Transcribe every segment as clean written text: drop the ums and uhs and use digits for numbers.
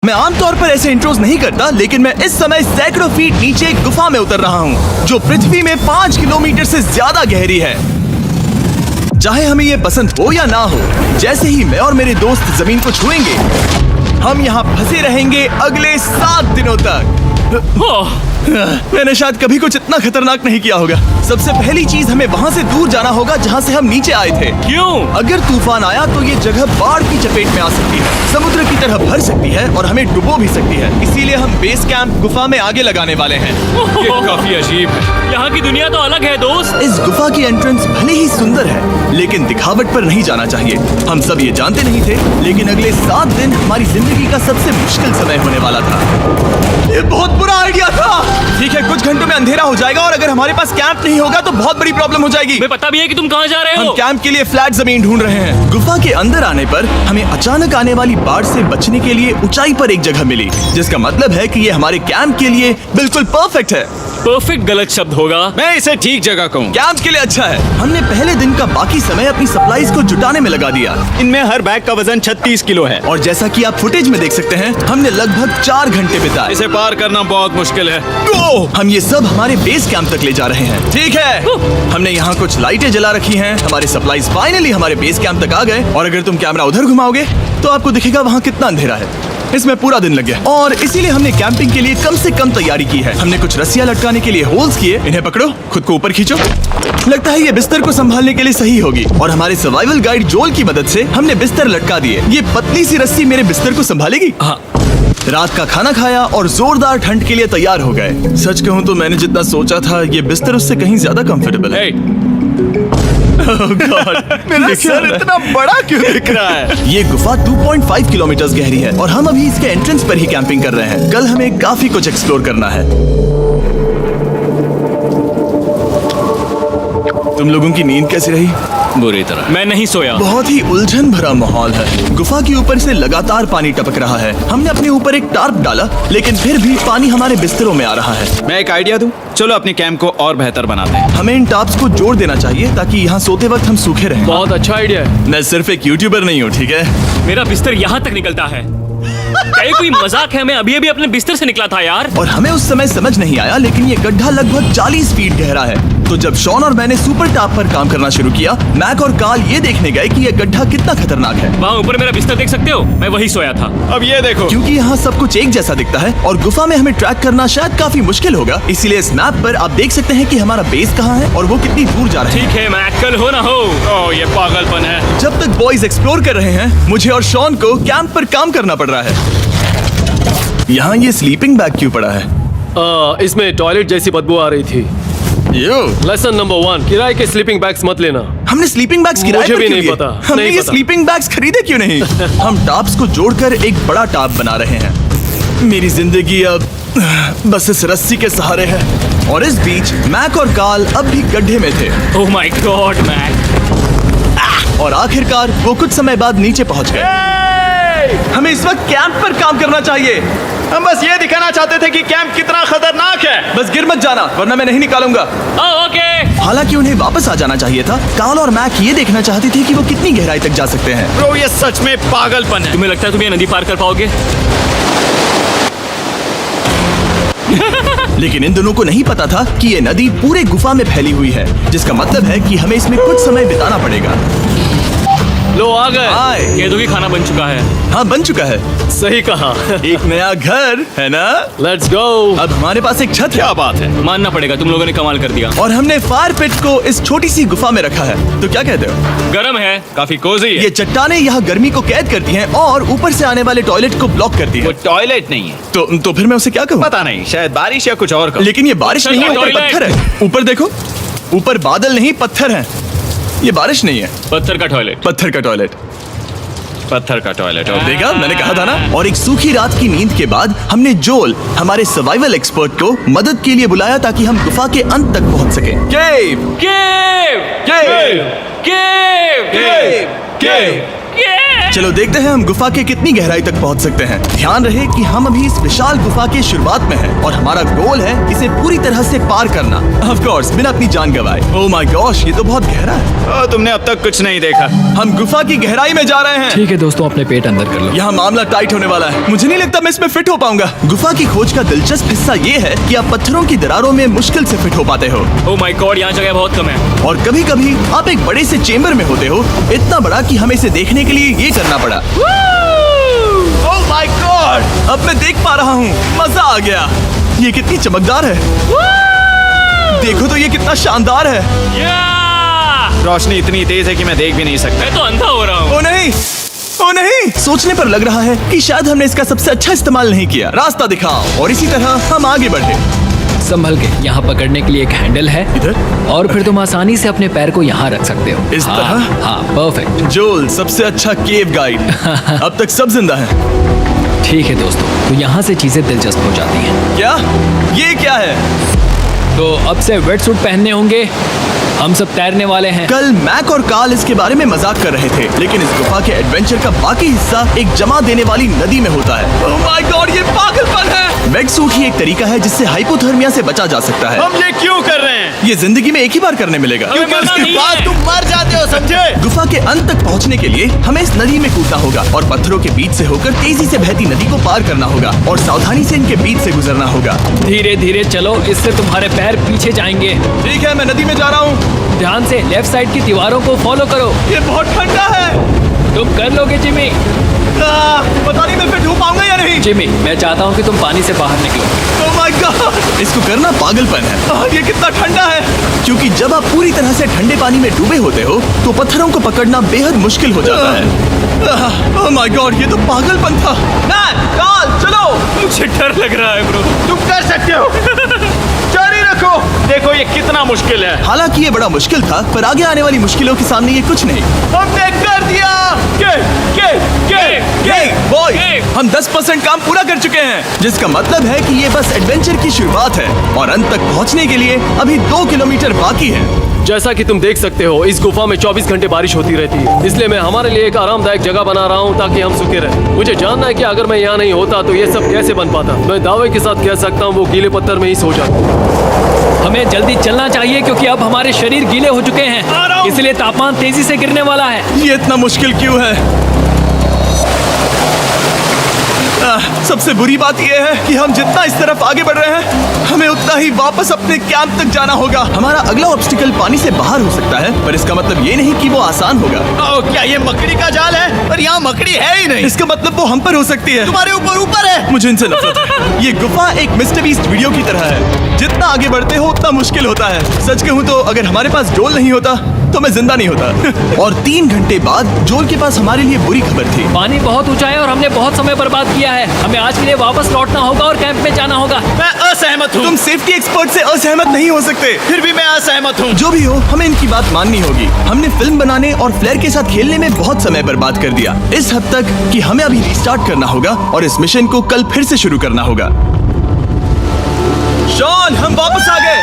मैं आमतौर पर ऐसे इंट्रोज नहीं करता, लेकिन मैं इस समय सैकड़ों फीट नीचे एक गुफा में उतर रहा हूँ जो पृथ्वी में 5 किलोमीटर से ज्यादा गहरी है। चाहे हमें ये पसंद हो या ना हो, जैसे ही मैं और मेरे दोस्त जमीन को छुएंगे, हम यहाँ फंसे रहेंगे अगले 7 दिनों तक। मैंने शायद कभी कुछ इतना खतरनाक नहीं किया होगा। सबसे पहली चीज, हमें वहाँ से दूर जाना होगा जहाँ से हम नीचे आए थे। क्यों? अगर तूफान आया तो ये जगह बाढ़ की चपेट में आ सकती है, समुद्र की तरह भर सकती है और हमें डुबो भी सकती है। इसीलिए हम बेस कैंप गुफा में आगे लगाने वाले हैं। ये काफी अजीब है। यहाँ की दुनिया तो अलग है दोस्त। इस गुफा की एंट्रेंस भले ही सुंदर है, लेकिन दिखावट पर नहीं जाना चाहिए। हम सब ये जानते नहीं थे, लेकिन अगले 7 दिन हमारी जिंदगी का सबसे मुश्किल समय होने वाला था। ये बहुत बुरा आइडिया था। ठीक है, कुछ घंटों में अंधेरा हो जाएगा और अगर हमारे पास कैंप नहीं होगा तो बहुत बड़ी प्रॉब्लम हो जाएगी। मैं पता भी है कि तुम कहाँ जा रहे हम हो। कैंप के लिए फ्लैट जमीन ढूंढ रहे हैं। गुफा के अंदर आने पर हमें अचानक आने वाली बाढ़ से बचने के लिए ऊंचाई पर एक जगह मिली, जिसका मतलब है कि ये हमारे कैंप के लिए बिल्कुल परफेक्ट है। परफेक्ट गलत शब्द होगा। मैं इसे ठीक जगह कहूँ। कैंप के लिए अच्छा है। हमने पहले दिन का बाकी समय अपनी सप्लाईज को जुटाने में लगा दिया। इनमें हर बैग का वजन 36 किलो है। और जैसा कि आप फुटेज में देख सकते हैं, हमने लगभग 4 घंटे बिताए। इसे पार करना बहुत मुश्किल है। हम ये सब हमारे बेस कैंप तक ले जा रहे हैं। ठीक है, हमने यहाँ कुछ लाइटें जला रखी हैं। हमारे सप्लाईज फाइनली हमारे बेस कैंप तक आ गए। और अगर तुम कैमरा उधर घुमाओगे तो आपको दिखेगा वहाँ कितना अंधेरा है। इसमें पूरा दिन लग गया और इसीलिए हमने कैंपिंग के लिए कम से कम तैयारी की है। हमने कुछ रस्सियां लटकाने के लिए होल्स किए। इन्हें पकड़ो, खुद को ऊपर खींचो। लगता है ये बिस्तर को संभालने के लिए सही होगी। और हमारे सर्वाइवल गाइड जोल की मदद से हमने बिस्तर लटका दिए। ये पतली सी रस्सी मेरे बिस्तर को संभालेगी। हाँ। रात का खाना खाया और जोरदार ठंड के लिए तैयार हो गए। सच कहूँ तो मैंने जितना सोचा था, ये बिस्तर उससे कहीं ज्यादा कंफर्टेबल है। Oh God, मेरा सर इतना बड़ा क्यों दिख रहा है? ये गुफा 2.5 किलोमीटर गहरी है और हम अभी इसके एंट्रेंस पर ही कैंपिंग कर रहे हैं। कल हमें काफी कुछ एक्सप्लोर करना है। तुम लोगों की नींद कैसी रही? बुरी तरह। मैं नहीं सोया। बहुत ही उलझन भरा माहौल है। गुफा के ऊपर से लगातार पानी टपक रहा है। हमने अपने ऊपर एक टार्प डाला, लेकिन फिर भी पानी हमारे बिस्तरों में आ रहा है। मैं एक आइडिया दूं? चलो अपने कैंप को और बेहतर बनाते हैं। हमें इन टार्प्स को जोड़ देना चाहिए ताकि यहाँ सोते वक्त हम सूखे रहें। बहुत अच्छा आइडिया है। मैं सिर्फ एक यूट्यूबर नहीं हूँ, ठीक है? मेरा बिस्तर यहाँ तक निकलता है। क्या ये कोई मजाक है? मैं अभी अभी अपने बिस्तर से निकला था यार। और हमें उस समय समझ नहीं आया, लेकिन ये गड्ढा लगभग 40 फीट गहरा है। तो जब शॉन और मैंने सुपर टॉप पर काम करना शुरू किया, मैक और कार्ल ये देखने गए कि ये गड्ढा कितना खतरनाक है। वहाँ ऊपर मेरा बिस्तर देख सकते हो? मैं वही सोया था। अब ये देखो। क्योंकि यहाँ सब कुछ एक जैसा दिखता है और गुफा में हमें ट्रैक करना शायद काफी मुश्किल होगा, इसीलिए इस मैप पर आप देख सकते हैं कि हमारा बेस कहाँ है और वो कितनी दूर जा रहा है। ठीक है, मैं अक्कल हो ना हो। ओह, ये पागलपन है। जब तक बॉयज एक्सप्लोर कर रहे हैं, मुझे और शॉन को कैंप पर काम करना पड़ रहा है। यहाँ ये स्लीपिंग बैग क्यों पड़ा है? इसमें टॉयलेट जैसी बदबू आ रही थी। लेसन नंबर 1, किराए के स्लीपिंग बैग्स मत लेना। हमने स्लीपिंग बैग्स किराए मुझे पर भी क्यों नहीं लिए? पता, हमने नहीं ये पता। स्लीपिंग बैग्स खरीदे क्यों नहीं? हम टॉप्स को जोड़कर एक बड़ा टॉप बना रहे हैं। मेरी जिंदगी अब बस इस रस्सी के सहारे है। और इस बीच मैक और कार्ल अब भी गड्ढे में थे। Oh my god Mac. और आखिरकार वो कुछ समय बाद नीचे पहुंच गए। हमें इस वक्त कैंप पर काम करना चाहिए। हम बस ये दिखाना चाहते थे कि कैंप कितना खतरनाक है। बस गिर मत जाना, वरना मैं नहीं निकालूंगा। ओके। हालांकि उन्हें वापस आ जाना चाहिए था। कार्ल और मैक ये देखना चाहते थे कि वो कितनी गहराई तक जा सकते हैं। ब्रो, ये सच में पागलपन है। तुम्हें लगता है तुम ये नदी पार कर पाओगे? लेकिन इन दोनों को नहीं पता था कि ये नदी पूरे गुफा में फैली हुई है, जिसका मतलब है कि हमें इसमें कुछ समय बिताना पड़ेगा। लो आ गए। हाय। कह दो कि खाना बन चुका है। हाँ, बन चुका है। सही कहा। एक नया घर है ना? Let's go. अब हमारे पास एक छत है। क्या बात है। मानना पड़ेगा, तुम लोगों ने कमाल कर दिया। और हमने फायर पिट को इस छोटी सी गुफा में रखा है। तो क्या कहते हो? गरम है। काफी कोजी है। ये चट्टानें यहाँ गर्मी को कैद करती हैं और ऊपर से आने वाले टॉयलेट को ब्लॉक करती वो हैं। टॉयलेट नहीं है। तो फिर मैं उसे क्या कहूँ? पता नहीं, शायद बारिश या कुछ और। लेकिन ये बारिश नहीं है, ऊपर टॉयलेट। पत्थर है। ऊपर देखो, ऊपर बादल नहीं पत्थर है। ये बारिश नहीं है, पत्थर का टॉयलेट। पत्थर का टॉयलेट। पत्थर का टॉयलेट। और देखा, मैंने कहा था ना। और एक सूखी रात की नींद के बाद हमने जोल, हमारे सर्वाइवल एक्सपर्ट को मदद के लिए बुलाया ताकि हम गुफा के अंत तक पहुंच सकें। केव, केव, केव, केव, केव, केव। केव। चलो देखते हैं हम गुफा के कितनी गहराई तक पहुंच सकते हैं। ध्यान रहे कि हम अभी इस विशाल गुफा के शुरुआत में हैं और हमारा गोल है इसे पूरी तरह से पार करना। ऑफ कोर्स बिना अपनी जान गंवाए। ओह माय गॉश, ये तो बहुत गहरा है। तुमने अब तक कुछ नहीं देखा। हम गुफा की गहराई में जा रहे हैं। ठीक है दोस्तों, अपने पेट अंदर कर लो। यहाँ मामला टाइट होने वाला है। मुझे नहीं लगता मैं इसमें फिट हो पाऊंगा। गुफा की खोज का दिलचस्प हिस्सा ये है कि आप पत्थरों की दरारों में मुश्किल से फिट हो पाते हो ओह माय गॉड, यहाँ जगह बहुत कम है। और कभी कभी आप एक बड़े से चेम्बर में होते हो, इतना बड़ा कि हमें इसे देखने के लिए ये करना पड़ा। ओह माय गॉड, अब मैं देख पा रहा हूँ। मजा आ गया। ये कितनी चमकदार है। देखो तो ये कितना शानदार है। या! रोशनी इतनी तेज है कि मैं देख भी नहीं सकता। मैं तो अंधा हो रहा हूँ। ओ नहीं, ओ नहीं, सोचने पर लग रहा है कि शायद हमने इसका सबसे अच्छा इस्तेमाल नहीं किया। रास्ता दिखाओ। और इसी तरह हम आगे बढ़े। संभल के, यहाँ पकड़ने के लिए एक हैंडल है इधर? और फिर तुम आसानी से अपने पैर को यहाँ रख सकते हो। इस हाँ, तरह? हाँ, परफेक्ट। जोल सबसे अच्छा केव गाइड। अब तक सब जिंदा हैं। ठीक है दोस्तों, तो यहाँ से चीजें दिलचस्प हो जाती हैं। क्या? ये क्या है? तो अब से वेट सूट पहनने होंगे। हम सब तैरने वाले हैं। कल मैक और कार्ल इसके बारे में मजाक कर रहे थे, लेकिन इस गुफा के एडवेंचर का बाकी हिस्सा एक जमा देने वाली नदी में होता है। ओह माय गॉड, ये पागलपन है। वेट सूट ही एक तरीका है जिससे हाइपोथर्मिया से बचा जा सकता है। हम ये क्यों कर रहे हैं? ये जिंदगी में एक ही बार करने मिलेगा। हमें मरना नहीं है। तुम मर जाते हो, समझे? गुफा के अंत तक पहुंचने के लिए हमें इस नदी में कूदना होगा और पत्थरों के बीच से होकर तेजी से बहती नदी को पार करना होगा और सावधानी से इनके बीच से गुजरना होगा। धीरे धीरे चलो, इससे तुम्हारे पैर पीछे जाएंगे। ठीक है, मैं नदी में जा रहा हूँ। ध्यान से लेफ्ट साइड की दीवारों को फॉलो करो। ये बहुत ठंडा है। तुम कर लोगे जिमी। पता नहीं मैं फिट हो पाऊंगा या नहीं। जिमी, मैं चाहता हूँ कि तुम पानी से बाहर निकलो। ओह माय गॉड, इसको करना पागलपन है। ये कितना ठंडा है। क्योंकि जब आप पूरी तरह से ठंडे पानी में डूबे होते हो तो पत्थरों को पकड़ना बेहद मुश्किल हो जाता है। ओह माय गॉड, ये तो पागलपन था। कार्ल, चलो। मुझे डर लग रहा है ब्रो। तुम कर सकते हो। जारी रखो। देखो ये कितना मुश्किल है। हालांकि ये बड़ा मुश्किल था, पर आगे आने वाली मुश्किलों के सामने ये कुछ नहीं। हमने कर दिया। बॉय, हम 10% काम पूरा कर चुके हैं, जिसका मतलब है कि ये बस एडवेंचर की शुरुआत है और अंत तक पहुंचने के लिए अभी 2 किलोमीटर बाकी है। जैसा कि तुम देख सकते हो, इस गुफा में 24 घंटे बारिश होती रहती है। इसलिए मैं हमारे लिए एक आरामदायक जगह बना रहा हूँ ताकि हम सूखे रहें। मुझे जानना है कि अगर मैं यहाँ नहीं होता तो ये सब कैसे बन पाता। मैं दावे के साथ कह सकता हूँ वो गीले पत्थर में ही सो जाता। हमें जल्दी चलना चाहिए क्योंकि अब हमारे शरीर गीले हो चुके आ रहा हैं, हूं। इसलिए तापमान तेजी से गिरने वाला है। ये इतना मुश्किल क्यों है? सबसे बुरी बात यह है कि हम जितना इस तरफ आगे बढ़ रहे हैं, हमें उतना ही वापस अपने कैंप तक जाना होगा। हमारा अगला ऑब्स्टिकल पानी से बाहर हो सकता है, पर इसका मतलब ये नहीं कि वो आसान होगा। क्या ये मकड़ी का जाल है? पर यहाँ मकड़ी है ही नहीं। इसका मतलब वो हम पर हो सकती है। तुम्हारे ऊपर है। मुझे इनसे नफरत है। ये गुफा एक मिस्टर बीस्ट वीडियो की तरह है। जितना आगे बढ़ते हो उतना मुश्किल होता है। सच कहूँ तो अगर हमारे पास जोल नहीं होता तो मैं जिंदा नहीं होता। और 3 घंटे बाद जोल के पास हमारे लिए बुरी खबर थी। पानी बहुत ऊंचा है और हमने बहुत समय बर्बाद किया है। हमें आज के लिए वापस लौटना होगा और कैंप में जाना होगा। मैं असहमत हूँ। तुम सेफ्टी एक्सपर्ट से असहमत नहीं हो सकते। फिर भी मैं असहमत हूँ। जो भी हो, हमें इनकी बात माननी होगी। हमने फिल्म बनाने और फ्लेयर के साथ खेलने में बहुत समय बर्बाद कर दिया, इस हद तक कि हमें अभी रिस्टार्ट करना होगा और इस मिशन को कल फिर से शुरू करना होगा। शॉन, हम वापस आ गए।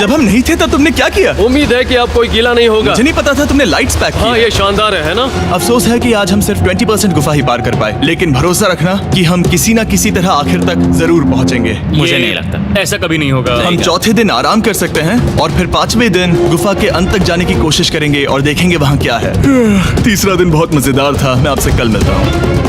जब हम नहीं थे तब तुमने क्या किया? उम्मीद है कि अब कोई गीला नहीं होगा। मुझे नहीं पता था तुमने लाइट्स पैक हाँ, की। ये शानदार है ना? अफसोस है कि आज हम सिर्फ 20% गुफा ही पार कर पाए, लेकिन भरोसा रखना कि हम किसी न किसी तरह आखिर तक जरूर पहुंचेंगे। मुझे नहीं लगता ऐसा कभी नहीं होगा। हम चौथे दिन आराम कर सकते हैं और फिर 5वें दिन गुफा के अंत तक जाने की कोशिश करेंगे और देखेंगे वहाँ क्या है। तीसरा दिन बहुत मजेदार था। मैं आपसे कल मिलता हूँ।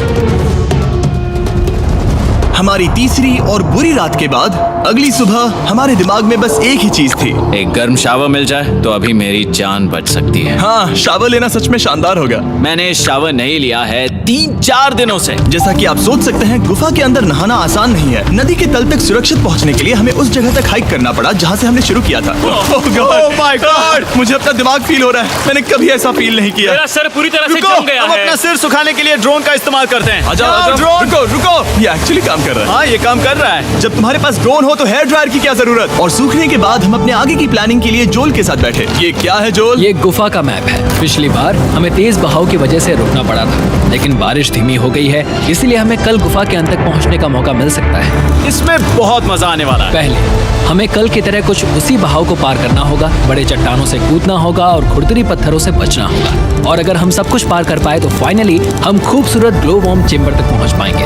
हमारी तीसरी और बुरी रात के बाद अगली सुबह हमारे दिमाग में बस एक ही चीज थी। एक गर्म शावर मिल जाए तो अभी मेरी जान बच सकती है। हाँ, शावर लेना सच में शानदार होगा। मैंने शावर नहीं लिया है 3-4 दिनों से। जैसा कि आप सोच सकते हैं, गुफा के अंदर नहाना आसान नहीं है। नदी के तल तक सुरक्षित पहुंचने के लिए हमें उस जगह तक हाइक करना पड़ा जहां से हमने शुरू किया था। Oh my God! मुझे अपना दिमाग फील हो रहा है। मैंने कभी ऐसा फील नहीं किया। मेरा सर पूरी तरह से रुको, जम गया हम है। अपना सिर सुखाने के लिए ड्रोन का इस्तेमाल करते हैं। आजाओ, ड्रोन। रुको रुको, ये एक्चुअली काम काम कर रहा है। हाँ, ये काम कर रहा है। जब तुम्हारे पास ड्रोन हो तो हेयर ड्रायर की क्या जरूरत। और सूखने के बाद हम अपने आगे की प्लानिंग के लिए जोल के साथ बैठे। ये क्या है जोल? ये गुफा का मैप है। पिछली बार हमें तेज बहाव की वजह से रुकना पड़ा था, लेकिन बारिश धीमी हो गई है, इसलिए हमें कल गुफा के अंत तक पहुंचने का मौका मिल सकता है। इसमें बहुत मजा आने वाला है। पहले हमें कल की तरह कुछ उसी बहाव को पार करना होगा, बड़े चट्टानों से कूदना होगा और खुरदरी पत्थरों से बचना होगा। और अगर हम सब कुछ पार कर पाए तो फाइनली हम खूबसूरत ग्लो वॉर्म चेम्बर तक पहुंच पाएंगे।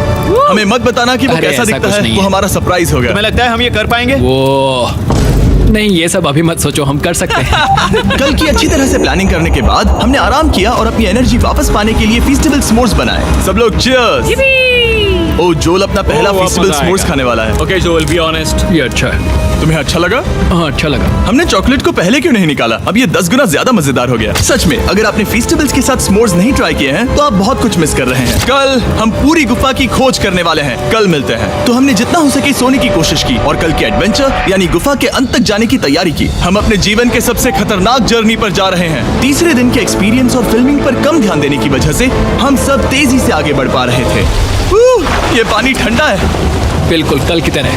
हमें मत बताना कि वो अरे, कैसा ऐसा दिखता कुछ है। नहीं वो है। हमारा सरप्राइज होगा। तुम्हें लगता है हम ये कर पाएंगे? वो नहीं, ये सब अभी मत सोचो, हम कर सकते हैं। कल की अच्छी तरह से प्लानिंग करने के बाद हमने आराम किया और अपनी एनर्जी वापस पाने के लिए फेस्टिवल स्मोर्स बनाए। सब लोग चीयर्स। ओ जोल अपना पहला अब फेस्टिवल मजा स्मोर्स आएगा। खाने वाला है। ओके जोल, बी ऑनेस्ट। ये अच्छा है। तुम्हें अच्छा लगा? हाँ, अच्छा लगा। हमने चॉकलेट को पहले क्यों नहीं निकाला? अब ये 10 गुना ज्यादा मजेदार हो गया। सच में अगर आपने फेस्टिवल्स के साथ स्मोर्स नहीं ट्राई किए हैं तो आप बहुत कुछ मिस कर रहे हैं। कल हम पूरी गुफा की खोज करने वाले हैं। कल मिलते हैं। तो हमने जितना हो सके सोने की कोशिश की और कल के एडवेंचर यानी गुफा के अंत तक जाने की तैयारी की। हम अपने जीवन के सबसे खतरनाक जर्नी पर जा रहे हैं। तीसरे दिन के एक्सपीरियंस और फिल्मिंग पर कम ध्यान देने की वजह से हम सब तेजी से आगे बढ़ पा रहे थे। ये पानी ठंडा है। बिल्कुल कल की तरह।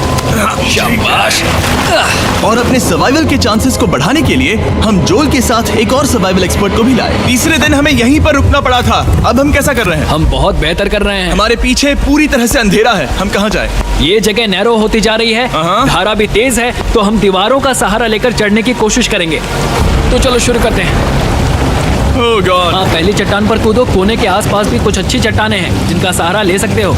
शाबाश। और अपने सर्वाइवल के चांसेस को बढ़ाने के लिए हम जोल के साथ एक और सर्वाइवल एक्सपर्ट को भी लाए। तीसरे दिन हमें यहीं पर रुकना पड़ा था। अब हम कैसा कर रहे हैं? हम बहुत बेहतर कर रहे हैं। हमारे पीछे पूरी तरह से अंधेरा है। हम कहाँ जाए? ये जगह नैरो होती जा रही है, हाँ। धारा भी तेज है, तो हम दीवारों का सहारा लेकर चढ़ने की कोशिश करेंगे। तो चलो शुरू करते हैं। ओह गॉड। हाँ, पहली चट्टान पर कूदो। कोने के आसपास भी कुछ अच्छी चट्टानें हैं जिनका सहारा ले सकते हो।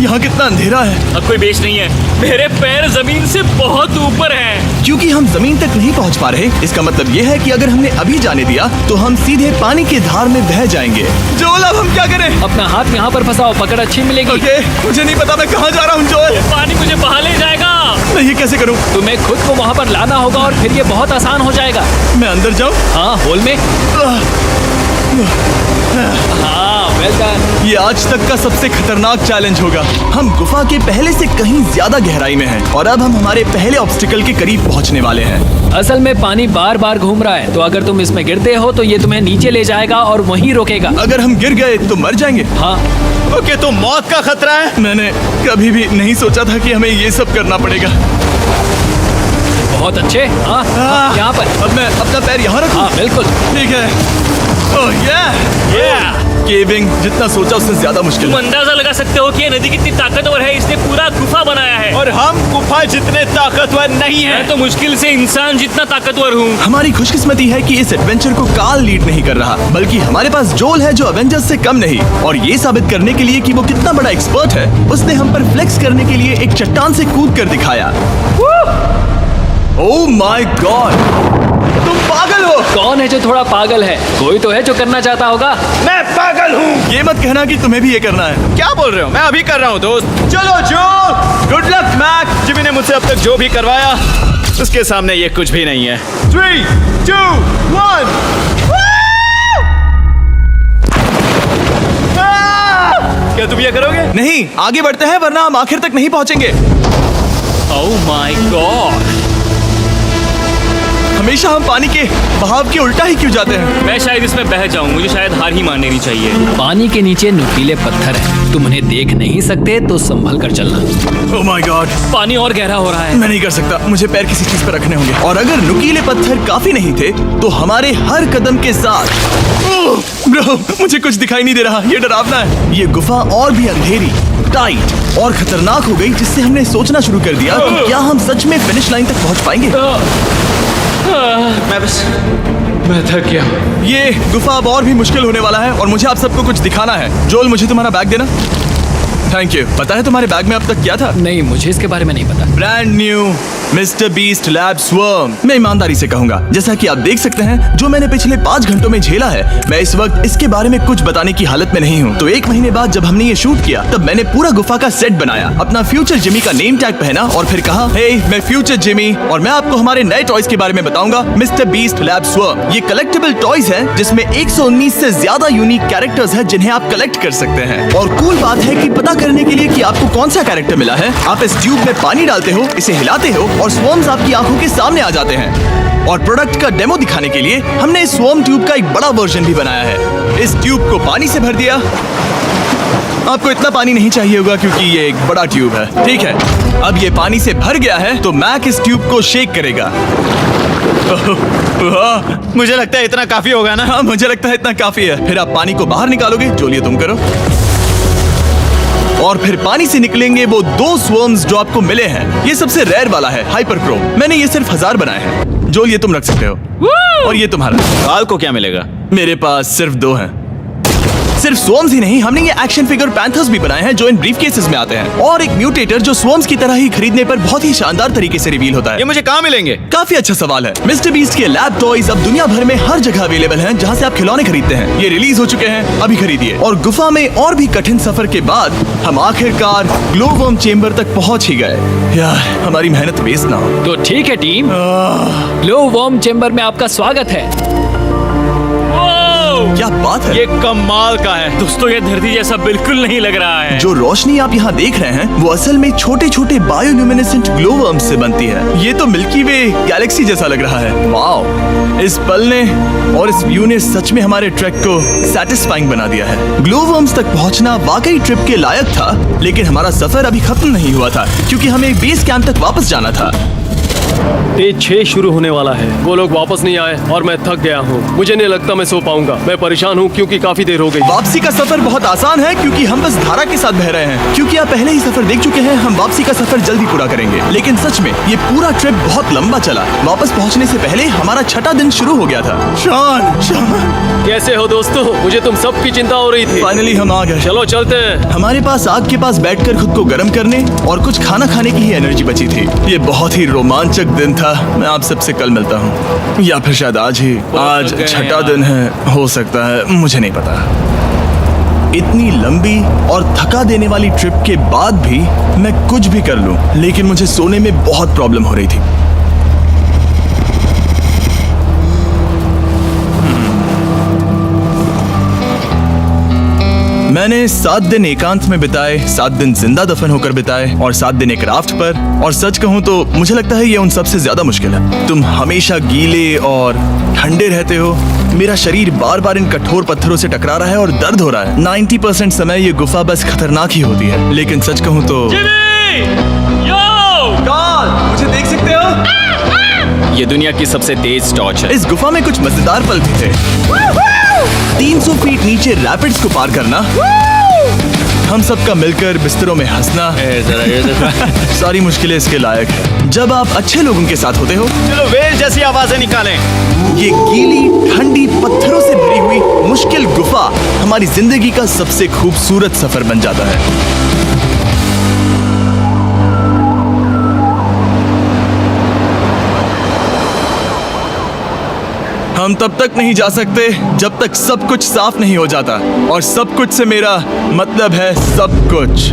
यहाँ कितना अंधेरा है। अब कोई बेस नहीं है। मेरे पैर जमीन से बहुत ऊपर हैं। क्योंकि हम जमीन तक नहीं पहुँच पा रहे, इसका मतलब ये है कि अगर हमने अभी जाने दिया तो हम सीधे पानी की धार में बह जाएंगे। जोल अब हम क्या करें? अपना हाथ यहाँ पर फंसाओ, पकड़ अच्छी मिलेगी। ओके, मुझे नहीं पता मैं कहाँ जा रहा हूँ जोल। पानी मुझे बहा ले जाएगा। मैं ये कैसे करूँ? तुम्हें खुद को वहाँ पर लाना होगा और फिर ये बहुत आसान हो जाएगा। मैं अंदर जाऊँ? हाँ, होल में। हाँ, वेल डन। ये आज तक का सबसे खतरनाक चैलेंज होगा। हम गुफा के पहले से कहीं ज्यादा गहराई में हैं और अब हम हमारे पहले ऑब्स्टिकल के करीब पहुंचने वाले हैं। असल में पानी बार बार घूम रहा है, तो अगर तुम इसमें गिरते हो तो ये तुम्हें नीचे ले जाएगा और वहीं रोकेगा। अगर हम गिर गए तो मर जाएंगे। हाँ, ओके, तो मौत का खतरा है। मैंने कभी भी नहीं सोचा था कि हमें ये सब करना पड़ेगा। बहुत अच्छे। हाँ, यहाँ पर। अब मैं अपना पैर यहाँ रखूं? हाँ, बिल्कुल। ठीक है। ओह yeah! केविंग जितना सोचा उससे ज्यादा मुश्किल तुम है। अंदाजा लगा सकते हो कि ये नदी कितनी ताकतवर है। इसने पूरा गुफा बनाया है। और हम गुफा जितने ताकतवर नहीं है। मैं तो मुश्किल से इंसान जितना ताकतवर हूँ। हमारी खुशकिस्मती है कि इस एडवेंचर को काल लीड नहीं कर रहा, बल्कि हमारे पास जोल है जो एवेंजर्स से कम नहीं। और ये साबित करने के लिए कि वो कितना बड़ा एक्सपर्ट है, उसने हम पर फ्लेक्स करने के लिए एक चट्टान से कूद कर दिखाया। ओह माय गॉड, तुम पागल हो। कौन है जो थोड़ा पागल है? कोई तो है जो करना चाहता होगा। मैं पागल हूँ। ये मत कहना कि तुम्हें भी ये करना है। क्या बोल रहे हो? मैं अभी कर रहा हूँ दोस्त। चलो जो, गुड लक मैक। जिमी ने मुझसे अब तक जो भी करवाया उसके सामने ये कुछ भी नहीं है। 3, 2, 1। क्या तुम ये करोगे? नहीं, आगे बढ़ते हैं वरना हम आखिर तक नहीं पहुंचेंगे। ओह माय गॉड। हमेशा हम पानी के बहाव के उल्टा ही क्यों जाते हैं? मैं शायद इसमें बह जाऊं। मुझे शायद हार ही मान लेनी चाहिए। पानी के नीचे नुकीले पत्थर हैं। तुम उन्हें देख नहीं सकते तो संभल कर चलना। ओह माय गॉड, पानी और गहरा हो रहा है। मैं नहीं कर सकता। मुझे पैर किसी चीज पर रखने होंगे। और अगर नुकीले पत्थर काफी नहीं थे तो हमारे हर कदम के साथ ब्रो, मुझे कुछ दिखाई नहीं दे रहा। ये डरावना है। ये गुफा और भी अंधेरी, टाइट और खतरनाक हो गई, जिससे हमने सोचना शुरू कर दिया कि क्या हम सच में फिनिश लाइन तक पहुंच पाएंगे। मैं थक गया। ये गुफा अब और भी मुश्किल होने वाला है और मुझे आप सबको कुछ दिखाना है। जोल, मुझे तुम्हारा बैग देना। Thank you. पता है तुम्हारे बैग में अब तक क्या था? नहीं, मुझे इसके बारे में नहीं पता। Brand new mister beast lab swarm. मैं ईमानदारी से कहूंगा, जैसा कि आप देख सकते हैं, जो मैंने पिछले 5 घंटों में झेला है, मैं इस वक्त इसके बारे में कुछ बताने की हालत में नहीं हूँ। तो 1 महीने बाद जब हमने ये शूट किया, तब मैंने पूरा गुफा का सेट बनाया, अपना फ्यूचर जिमी का नेम टैग पहना और फिर कहा, हे मैं फ्यूचर जिमी और मैं आपको हमारे नए टॉयज के बारे में बताऊंगा, मिस्टर बीस्ट लैब स्वर्म। ये कलेक्टेबल टॉयज हैं जिसमें 119 से ज्यादा यूनिक कैरेक्टर्स हैं जिन्हें आप कलेक्ट कर सकते हैं। और कूल बात है कि पता करने के लिए कि आपको कौन सा कैरेक्टर मिला है, आप इस ट्यूब में पानी डालते हो, इसे हिलाते हो और स्वर्म्स आपकी आंखों के सामने आ जाते हैं। और प्रोडक्ट का डेमो दिखाने के लिए हमने इस स्वर्म ट्यूब का एक बड़ा वर्जन भी बनाया है। इस ट्यूब को पानी से भर दिया आपको इतना पानी नहीं चाहिए होगा क्योंकि ये एक बड़ा ट्यूब है। ठीक है, अब ये पानी से भर गया है तो मैक इस ट्यूब को शेक करेगा। मुझे लगता है इतना काफी होगा ना। हाँ, मुझे लगता है इतना काफी है। फिर आप पानी को बाहर निकालोगे, जो लिए तुम करो। और फिर पानी से निकलेंगे वो 2 स्वर्म्स जो आपको मिले हैं। ये सबसे रेयर वाला है, हाइपर क्रोम। मैंने ये सिर्फ 1000 बनाए हैं। जो लिए तुम रख सकते हो। और ये तुम्हारा। काल को क्या मिलेगा? मेरे पास सिर्फ 2 हैं। सिर्फ स्वर्म्स ही नहीं, हमने ये एक्शन फिगर पैंथर्स भी बनाए हैं जो इन ब्रीफ केसेस में आते हैं। और एक म्यूटेटर जो स्वर्म्स की तरह ही खरीदने पर बहुत ही शानदार तरीके से रिवील होता है। ये मुझे कहाँ मिलेंगे? काफी अच्छा सवाल है। मिस्टर बीस्ट के लैब टॉयज अब दुनिया भर में हर जगह अवेलेबल हैं जहां से आप खिलौने खरीदते हैं। ये रिलीज हो चुके हैं, अभी खरीदिए। और गुफा में और भी कठिन सफर के बाद हम आखिरकार ग्लो वर्म चेम्बर तक पहुंच ही गए। यार, हमारी मेहनत वेस्ट ना हो। तो ठीक है टीम, ग्लो वर्म चेम्बर में आपका स्वागत है। क्या बात है! ये कमाल का है। दोस्तों, ये धरती जैसा बिल्कुल नहीं लग रहा है। जो रोशनी आप यहाँ देख रहे हैं वो असल में छोटे छोटे बायोल्यूमिनेसेंट ग्लो वर्म्स से बनती है। ये तो मिल्की वे गैलेक्सी जैसा लग रहा है। वाओ! इस पल ने और इस व्यू ने सच में हमारे ट्रैक को सैटिस्फाइंग बना दिया है। ग्लो वर्म्स तक पहुँचना वाकई ट्रिप के लायक था, लेकिन हमारा सफर अभी खत्म नहीं हुआ था क्योंकि हमें बेस कैंप तक वापस जाना था। डे 6 शुरू होने वाला है। वो लोग वापस नहीं आए और मैं थक गया हूँ। मुझे नहीं लगता मैं सो पाऊंगा। मैं परेशान हूँ क्योंकि काफी देर हो गई। वापसी का सफर बहुत आसान है क्योंकि हम बस धारा के साथ बह रहे हैं। क्योंकि आप पहले ही सफर देख चुके हैं, हम वापसी का सफर जल्दी पूरा करेंगे। लेकिन सच में ये पूरा ट्रिप बहुत लंबा चला। वापस पहुंचने से पहले हमारा 6ठा दिन शुरू हो गया था। शान, कैसे हो दोस्तों? मुझे तुम सबकी चिंता हो रही थी। फाइनली हम आ गए। चलो चलते हैं। हमारे पास आग के पास बैठकर खुद को गर्म करने और कुछ खाना खाने की ही एनर्जी बची थी। ये बहुत ही रोमांचक दिन था। मैं आप सबसे कल मिलता हूँ, या फिर शायद आज ही। आज थक गए 6ठा हैं दिन है, हो सकता है, मुझे नहीं पता। इतनी लंबी और थका देने वाली ट्रिप के बाद भी मैं कुछ भी कर लूं, लेकिन मुझे सोने में बहुत प्रॉब्लम हो रही थी। मैंने 7 दिन एकांत में बिताए, 7 दिन जिंदा दफन होकर बिताए और 7 दिन एक राफ्ट पर। और सच कहूं तो मुझे लगता है ये उन सबसे ज्यादा मुश्किल है। तुम हमेशा गीले और ठंडे रहते हो। मेरा शरीर बार बार इन कठोर पत्थरों से टकरा रहा है और दर्द हो रहा है। 90% समय ये गुफा बस खतरनाक ही होती है। लेकिन सच कहूं तो कार्ल, मुझे देख सकते हो? ये दुनिया की सबसे तेज टॉर्च है। इस गुफा में कुछ मजेदार पल भी थे। 300 फीट नीचे रैपिड्स को पार करना, हम सबका मिलकर बिस्तरों में हंसना, सारी मुश्किलें इसके लायक है जब आप अच्छे लोगों के साथ होते हो। चलो वेल जैसी आवाजें निकालें। ये गीली ठंडी पत्थरों से भरी हुई मुश्किल गुफा हमारी जिंदगी का सबसे खूबसूरत सफर बन जाता है। हम तब तक नहीं जा सकते जब तक सब कुछ साफ नहीं हो जाता। और सब कुछ से मेरा मतलब है सब कुछ।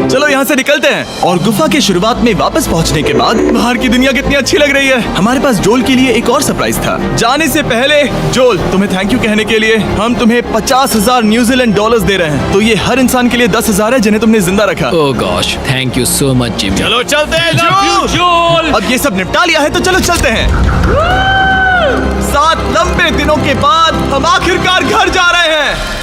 चलो यहाँ से निकलते हैं। और गुफा के शुरुआत में वापस पहुँचने के बाद बाहर की दुनिया कितनी अच्छी लग रही है। हमारे पास जोल के लिए एक और सरप्राइज था। जाने से पहले जोल, तुम्हें थैंक यू कहने के लिए हम तुम्हें 50,000 न्यूजीलैंड डॉलर्स दे रहे हैं। तो ये हर इंसान के लिए 10,000 है जिन्हें तुमने जिंदा रखा। Oh gosh, thank you so much Jimmy. चलो चलते हैं जोल। अब ये सब निपटा लिया है तो चलो चलते हैं। 7 लंबे दिनों के बाद हम आखिरकार घर जा रहे हैं।